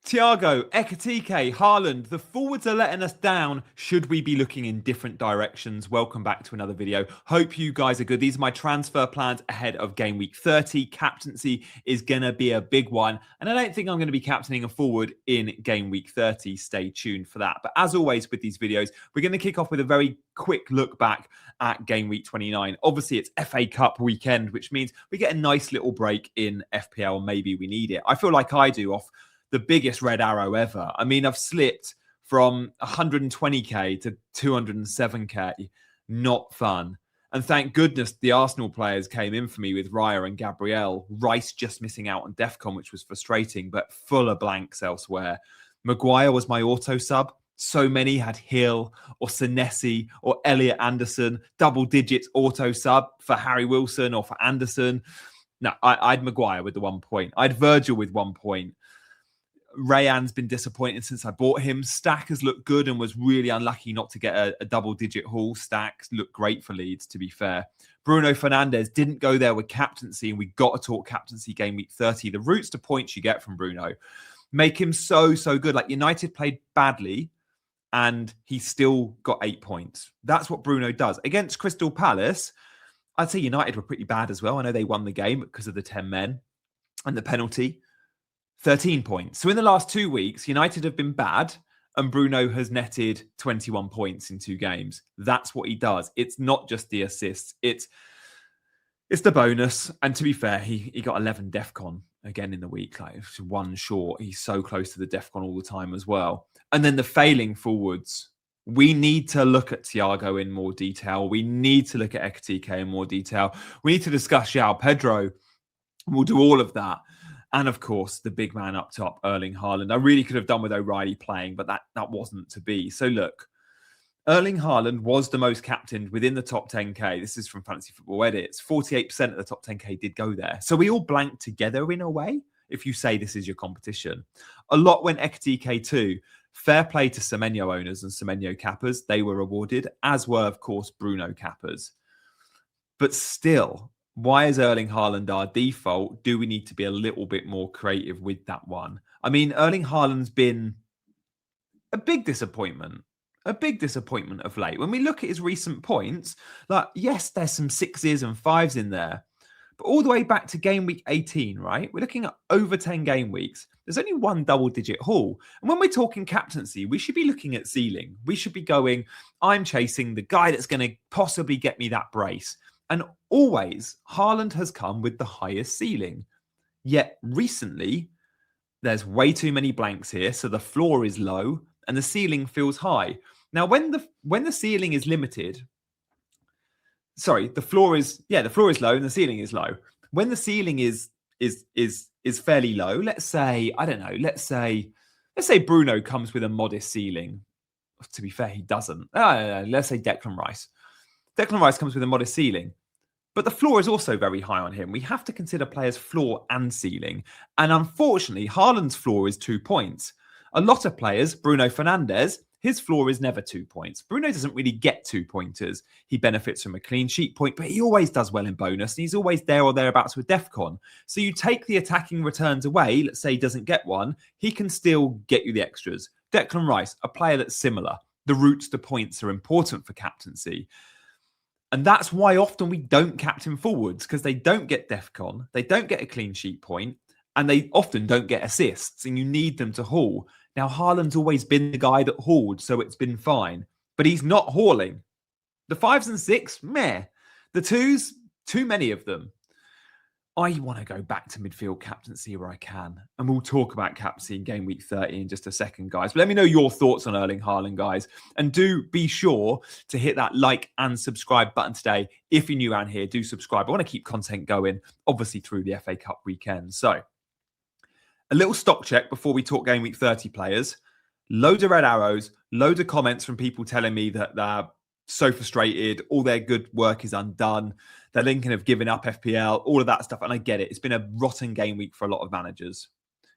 Thiago, Ekitike, Haaland, the forwards are letting us down. Should we be looking in different directions? Welcome back to another video. Hope you guys are good. These are my transfer plans ahead of game week 30. Captaincy is going to be a big one. And I don't think I'm going to be captaining a forward in game week 30. Stay tuned for that. But as always with these videos, we're going to kick off with a very quick look back at game week 29. Obviously, it's FA Cup weekend, which means we get a nice little break in FPL. Maybe we need it. I feel like I do off the biggest red arrow ever. I mean, I've slipped from 120k to 207k. Not fun. And thank goodness the Arsenal players came in for me with Raya and Gabriel. Rice just missing out on DEFCON, which was frustrating, but full of blanks elsewhere. Maguire was my auto sub. So many had Hill or Senesi or Elliot Anderson. Double digits auto sub for Harry Wilson or for Anderson. No, I had Maguire with the 1 point. I had Virgil with 1 point. Rayan's been disappointing since I bought him. Stack has looked good and was really unlucky not to get a double-digit haul. Stack looked great for Leeds, to be fair. Bruno Fernandes didn't go there with captaincy, and we got to talk captaincy game week 30. The routes to points you get from Bruno make him so good. Like, United played badly, and he still got 8 points. That's what Bruno does. Against Crystal Palace, I'd say United were pretty bad as well. I know they won the game because of the 10 men and the penalty. 13 points. So in the last 2 weeks, United have been bad and Bruno has netted 21 points in 2 games. That's what he does. It's not just the assists. It's the bonus. And to be fair, he got 11 DEFCON again in the week, like 1 short. He's so close to the DEFCON all the time as well. And then the failing forwards. We need to look at Thiago in more detail. We need to look at Ekitike in more detail. We need to discuss João Pedro. We'll do all of that. And of course, the big man up top, Erling Haaland. I really could have done with O'Reilly playing, but that wasn't to be. So look, Erling Haaland was the most captained within the top 10k. This is from Fantasy Football Edits. 48% of the top 10k did go there. So we all blanked together in a way, if you say this is your competition. A lot went Ekitike too. Fair play to Semenyo owners and Semenyo cappers. They were rewarded, as were, of course, Bruno cappers. But still, why is Erling Haaland our default? Do we need to be a little bit more creative with that one? I mean, Erling Haaland's been a big disappointment of late. When we look at his recent points, like, yes, there's some 6s and 5s in there, but all the way back to game week 18, right? We're looking at over 10 game weeks. There's only 1 double-digit haul. And when we're talking captaincy, we should be looking at ceiling. We should be going, I'm chasing the guy that's going to possibly get me that brace. And always, Haaland has come with the highest ceiling. Yet recently, there's way too many blanks here, so the floor is low and the ceiling feels high. Now, when the ceiling is limited, sorry, the floor is low and the ceiling is low. When the ceiling is fairly low, let's say, I don't know, let's say Bruno comes with a modest ceiling. To be fair, he doesn't. Let's say Declan Rice. Declan Rice comes with a modest ceiling, but the floor is also very high on him. We have to consider players' floor and ceiling. And unfortunately, Haaland's floor is 2 points. A lot of players, Bruno Fernandes, his floor is never 2 points. Bruno doesn't really get 2-pointers. He benefits from a clean sheet point, but he always does well in bonus. And he's always there or thereabouts with DEFCON. So you take the attacking returns away, let's say he doesn't get one, he can still get you the extras. Declan Rice, a player that's similar. The routes to points are important for captaincy. And that's why often we don't captain forwards, because they don't get DEFCON, they don't get a clean sheet point, and they often don't get assists, and you need them to haul. Now, Haaland's always been the guy that hauled, so it's been fine. But he's not hauling. The 5s and 6, meh. The 2s, too many of them. I want to go back to midfield captaincy where I can. And we'll talk about captaincy in game week 30 in just a second, guys. But let me know your thoughts on Erling Haaland, guys. And do be sure to hit that like and subscribe button today. If you're new around here, do subscribe. I want to keep content going, obviously, through the FA Cup weekend. So, a little stock check before we talk game week 30 players. Loads of red arrows, loads of comments from people telling me that they're so frustrated, all their good work is undone, they're thinking of giving up FPL, all of that stuff. And I get it. It's been a rotten game week for a lot of managers.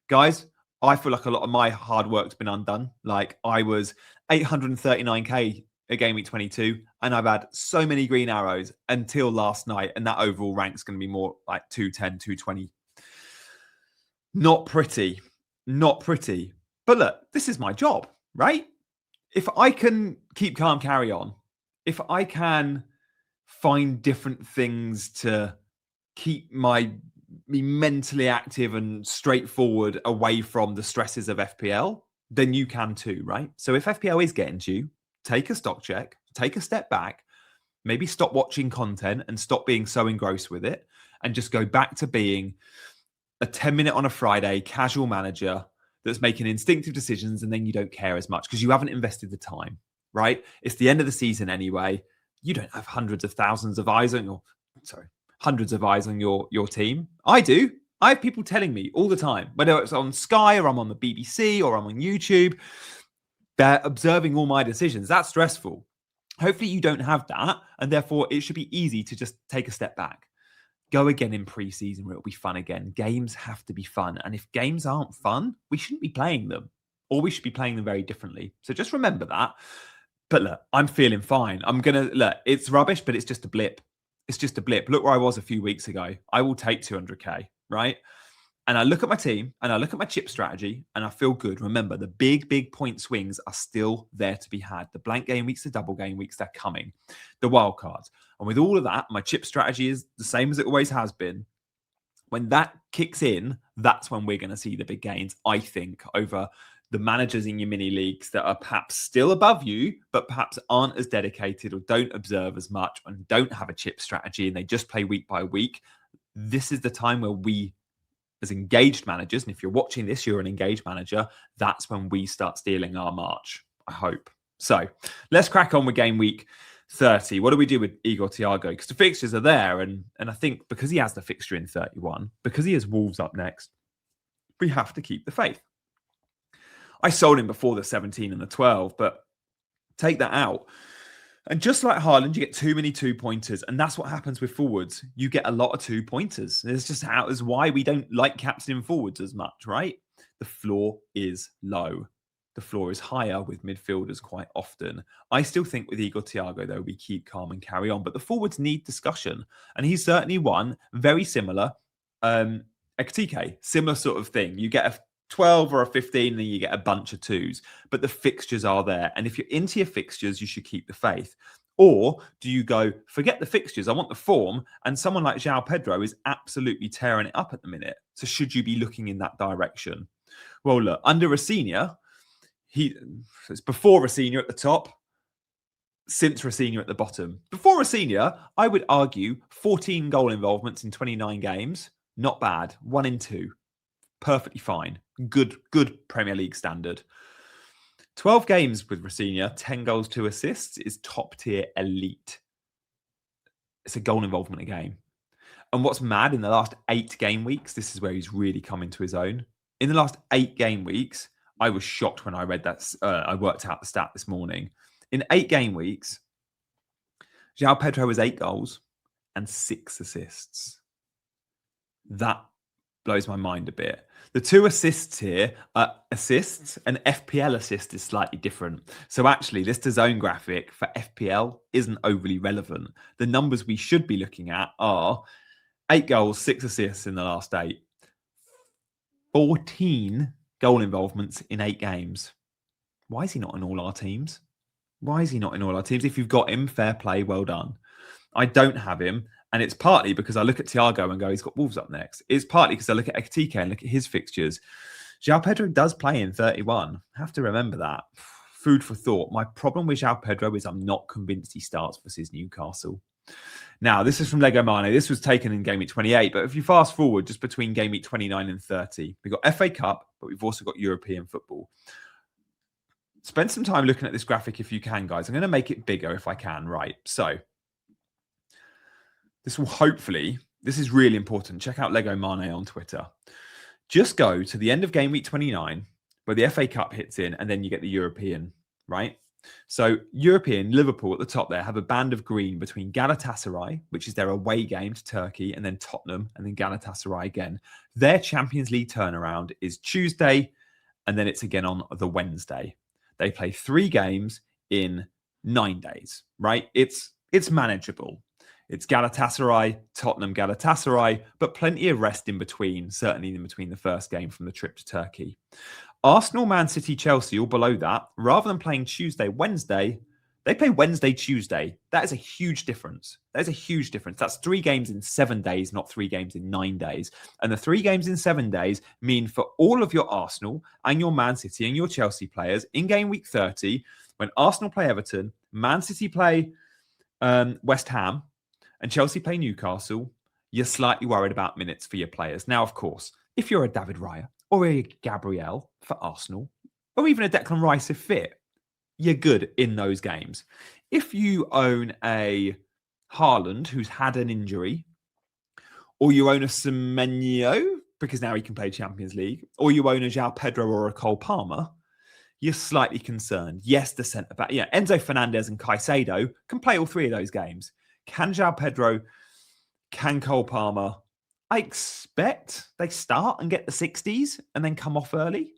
Guys, I feel like a lot of my hard work's been undone. Like, I was 839k at game week 22, and I've had so many green arrows until last night, and that overall rank's going to be more like 210, 220. Not pretty. Not pretty. But look, this is my job, right? If I can keep calm, carry on, if I can find different things to keep me mentally active and straightforward away from the stresses of FPL, then you can too, right? So if FPL is getting to you, take a stock check, take a step back, maybe stop watching content and stop being so engrossed with it, and just go back to being a 10-minute on a Friday casual manager that's making instinctive decisions, and then you don't care as much because you haven't invested the time, right? It's the end of the season anyway. You don't have hundreds of thousands of eyes on your team. I do. I have people telling me all the time, whether it's on Sky or I'm on the BBC or I'm on YouTube, they're observing all my decisions. That's stressful. Hopefully you don't have that, and therefore it should be easy to just take a step back. Go again in pre-season where it'll be fun again. Games have to be fun. And if games aren't fun, we shouldn't be playing them, or we should be playing them very differently. So just remember that. But look, I'm feeling fine. Look, it's rubbish, but it's just a blip. It's just a blip. Look where I was a few weeks ago. I will take 200k, right? And I look at my team and I look at my chip strategy and I feel good. Remember, the big point swings are still there to be had. The blank game weeks, the double game weeks, they're coming. The wild cards. And with all of that, my chip strategy is the same as it always has been. When that kicks in, that's when we're going to see the big gains, I think, over the managers in your mini leagues that are perhaps still above you, but perhaps aren't as dedicated or don't observe as much and don't have a chip strategy and they just play week by week. This is the time where we, as engaged managers, and if you're watching this, you're an engaged manager, that's when we start stealing our march, I hope. So let's crack on with game week 30. What do we do with Igor Thiago? Because the fixtures are there, and I think because he has the fixture in 31, because he has Wolves up next, we have to keep the faith. I sold him before the 17 and the 12, but take that out. And just like Haaland, you get too many 2-pointers. And that's what happens with forwards. You get a lot of 2-pointers. It's just is why we don't like captaining forwards as much, right? The floor is low. The floor is higher with midfielders quite often. I still think with Igor Thiago, though, we keep calm and carry on. But the forwards need discussion. And he's certainly one very similar. Ekitike, similar sort of thing. You get a 12 or a 15, and then you get a bunch of 2s. But the fixtures are there. And if you're into your fixtures, you should keep the faith. Or do you go, forget the fixtures, I want the form, and someone like João Pedro is absolutely tearing it up at the minute. So should you be looking in that direction? Well, look, under Rosenior, it's before Rosenior at the top, since Rosenior at the bottom. Before Rosenior, I would argue 14 goal involvements in 29 games. Not bad. 1 in 2. Perfectly fine. Good Premier League standard. 12 games with Rosenior, 10 goals, 2 assists is top tier elite. It's a goal involvement a game. And what's mad, in the last 8 game weeks, this is where he's really come into his own. In the last 8 game weeks, I was shocked when I read that. I worked out the stat this morning. In 8 game weeks, João Pedro has 8 goals and 6 assists. That blows my mind a bit. The 2 assists here are assists, and FPL assist is slightly different. So actually, this DAZN graphic for FPL isn't overly relevant. The numbers we should be looking at are 8 goals, 6 assists in the last 8. 14 goal involvements in 8 games. Why is he not in all our teams? Why is he not in all our teams? If you've got him, fair play, well done. I don't have him. And it's partly because I look at Thiago and go, he's got Wolves up next. It's partly because I look at Ekitike and look at his fixtures. João Pedro does play in 31. Have to remember that. Food for thought. My problem with João Pedro is I'm not convinced he starts versus Newcastle. Now, this is from Lego Mane. This was taken in Game Week 28. But if you fast forward just between Game Week 29 and 30, we've got FA Cup, but we've also got European football. Spend some time looking at this graphic if you can, guys. I'm going to make it bigger if I can. Right. So this will hopefully, this is really important. Check out Lego Mane on Twitter. Just go to the end of Game Week 29, where the FA Cup hits in, and then you get the European, right? So European, Liverpool at the top there have a band of green between Galatasaray, which is their away game to Turkey, and then Tottenham, and then Galatasaray again. Their Champions League turnaround is Tuesday, and then it's again on the Wednesday. They play 3 games in 9 days, right? It's manageable. It's Galatasaray, Tottenham, Galatasaray, but plenty of rest in between, certainly in between the first game from the trip to Turkey. Arsenal, Man City, Chelsea, all below that. Rather than playing Tuesday, Wednesday, they play Wednesday, Tuesday. That is a huge difference. That is a huge difference. That's 3 games in 7 days, not 3 games in 9 days. And the 3 games in 7 days mean for all of your Arsenal and your Man City and your Chelsea players in game week 30, when Arsenal play Everton, Man City play West Ham, and Chelsea play Newcastle, you're slightly worried about minutes for your players. Now, of course, if you're a David Raya or a Gabriel for Arsenal, or even a Declan Rice if fit, you're good in those games. If you own a Haaland who's had an injury, or you own a Semenyo because now he can play Champions League, or you own a João Pedro or a Cole Palmer, you're slightly concerned. Yes, the centre-back, Enzo Fernandez and Caicedo can play all 3 of those games. Can João Pedro, can Cole Palmer? I expect they start and get the 60s and then come off early.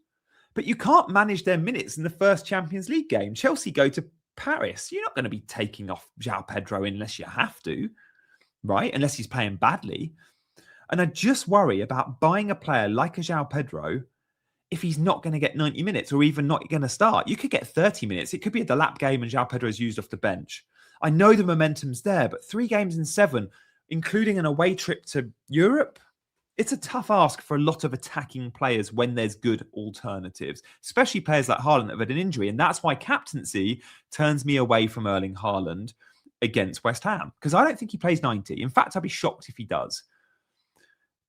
But you can't manage their minutes in the first Champions League game. Chelsea go to Paris. You're not going to be taking off João Pedro unless you have to, right? Unless he's playing badly. And I just worry about buying a player like a João Pedro if he's not going to get 90 minutes or even not going to start. You could get 30 minutes. It could be a delap game and João Pedro is used off the bench. I know the momentum's there, but 3 games in 7, including an away trip to Europe, it's a tough ask for a lot of attacking players when there's good alternatives, especially players like Haaland that have had an injury. And that's why captaincy turns me away from Erling Haaland against West Ham, because I don't think he plays 90. In fact, I'd be shocked if he does.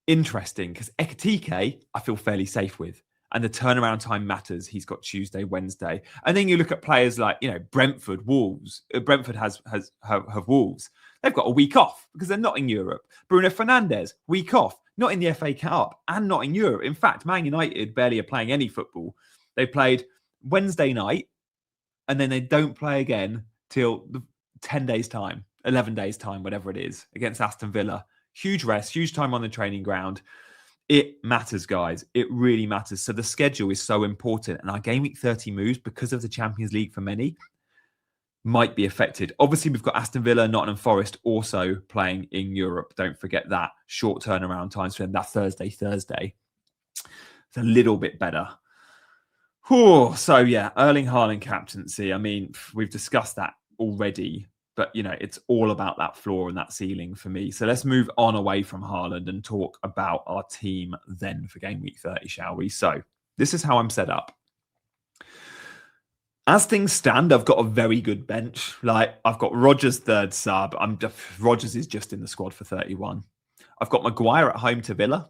Interesting, because Ekitike, I feel fairly safe with. And the turnaround time matters. He's got Tuesday, Wednesday. And then you look at players like, Brentford, Wolves. Brentford have Wolves. They've got a week off because they're not in Europe. Bruno Fernandes, week off. Not in the FA Cup and not in Europe. In fact, Man United barely are playing any football. They played Wednesday night and then they don't play again till 10 days' time, 11 days' time, whatever it is, against Aston Villa. Huge rest, huge time on the training ground. It matters, guys. It really matters. So the schedule is so important. And our Game Week 30 moves, because of the Champions League for many, might be affected. Obviously, we've got Aston Villa, Nottingham Forest also playing in Europe. Don't forget that. Short turnaround times for them. That Thursday. It's a little bit better. So, Erling Haaland captaincy. I mean, we've discussed that already. But, it's all about that floor and that ceiling for me. So let's move on away from Haaland and talk about our team then for Game Week 30, shall we? So this is how I'm set up. As things stand, I've got a very good bench. I've got Rodgers third sub. Rodgers is just in the squad for 31. I've got Maguire at home to Villa.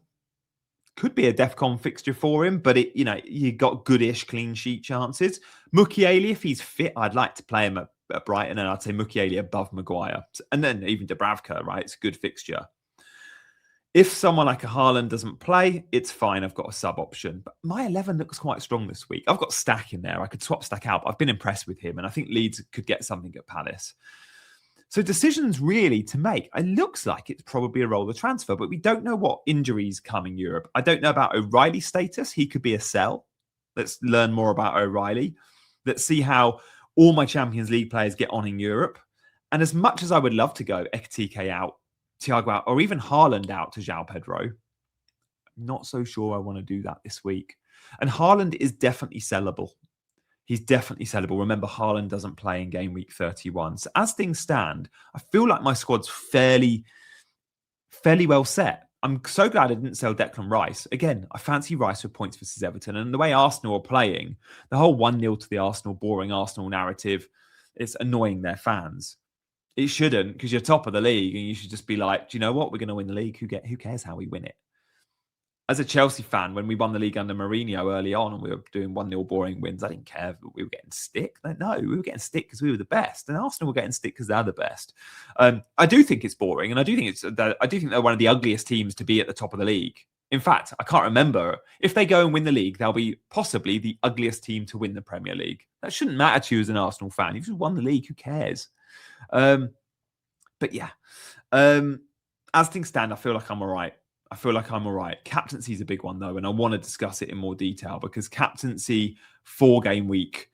Could be a DEFCON fixture for him, but you got goodish clean sheet chances. Mukiele, if he's fit, I'd like to play him at Brighton, and I'd say Mukiele above Maguire. And then even Dubravka, right? It's a good fixture. If someone like a Haaland doesn't play, it's fine. I've got a sub option. But my 11 looks quite strong this week. I've got Stack in there. I could swap Stack out. I've been impressed with him, and I think Leeds could get something at Palace. So decisions really to make. It looks like it's probably a roller transfer, but we don't know what injuries come in Europe. I don't know about O'Reilly's status. He could be a sell. Let's learn more about O'Reilly. Let's see how all my Champions League players get on in Europe. And as much as I would love to go Ekitike out, Thiago out, or even Haaland out to João Pedro, I'm not so sure I want to do that this week. And Haaland is definitely sellable. He's definitely sellable. Remember, Haaland doesn't play in Game Week 31. So as things stand, I feel like my squad's fairly well set. I'm so glad I didn't sell Declan Rice. Again, I fancy Rice for points versus Everton. And the way Arsenal are playing, the whole 1-0 to the Arsenal, boring Arsenal narrative, it's annoying their fans. It shouldn't, because you're top of the league and you should just be like, do you know what? We're going to win the league. Who cares how we win it? As a Chelsea fan, when we won the league under Mourinho early on and we were doing 1-0 boring wins, I didn't care if we were getting stick. No, we were getting stick because we were the best. And Arsenal were getting stick because they're the best. I do think it's boring. And I do think they're one of the ugliest teams to be at the top of the league. In fact, I can't remember. If they go and win the league, they'll be possibly the ugliest team to win the Premier League. That shouldn't matter to you as an Arsenal fan. If you've won the league, who cares? But yeah, as things stand, I feel like I'm all right. Captaincy is a big one, though, and I want to discuss it in more detail because captaincy for Game Week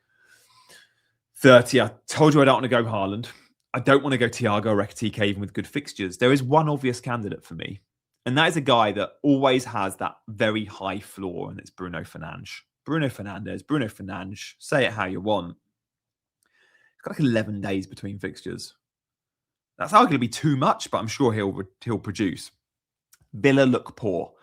30, I told you I don't want to go Haaland. I don't want to go Thiago or Ekitike even with good fixtures. There is one obvious candidate for me, and that is a guy that always has that very high floor, and it's Bruno Fernandes. Bruno Fernandes, say it how you want. It's got like 11 days between fixtures. That's arguably be too much, but I'm sure he'll produce. Villa look poor.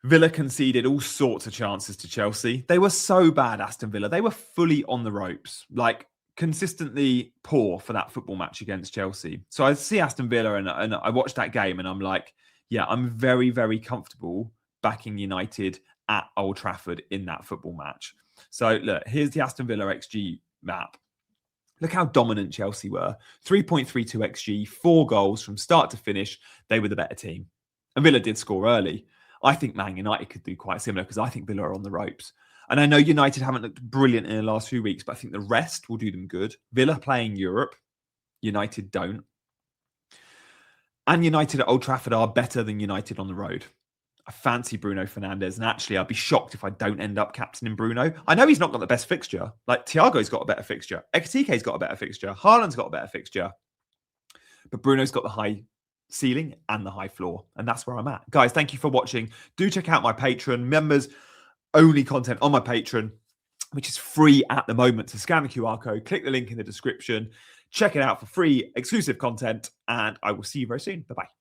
Villa conceded all sorts of chances to Chelsea. They were so bad, Aston Villa. They were fully on the ropes, like consistently poor for that football match against Chelsea. So I see Aston Villa and I watched that game and I'm like, yeah, I'm very, very comfortable backing United at Old Trafford in that football match. So look, here's the Aston Villa XG map. Look how dominant Chelsea were. 3.32 XG, 4 goals from start to finish. They were the better team. And Villa did score early. I think Man United could do quite similar because I think Villa are on the ropes. And I know United haven't looked brilliant in the last few weeks, but I think the rest will do them good. Villa playing Europe. United don't. And United at Old Trafford are better than United on the road. I fancy Bruno Fernandes, and actually I'd be shocked if I don't end up captaining Bruno. I know he's not got the best fixture. Like Thiago's got a better fixture. Ekitike's got a better fixture. Haaland's got a better fixture. But Bruno's got the high ceiling and the high floor, and that's where I'm at. Guys, thank you for watching. Do check out my Patreon. Members only content on my Patreon, which is free at the moment. So scan the QR code, click the link in the description, check it out for free exclusive content, and I will see you very soon. Bye-bye.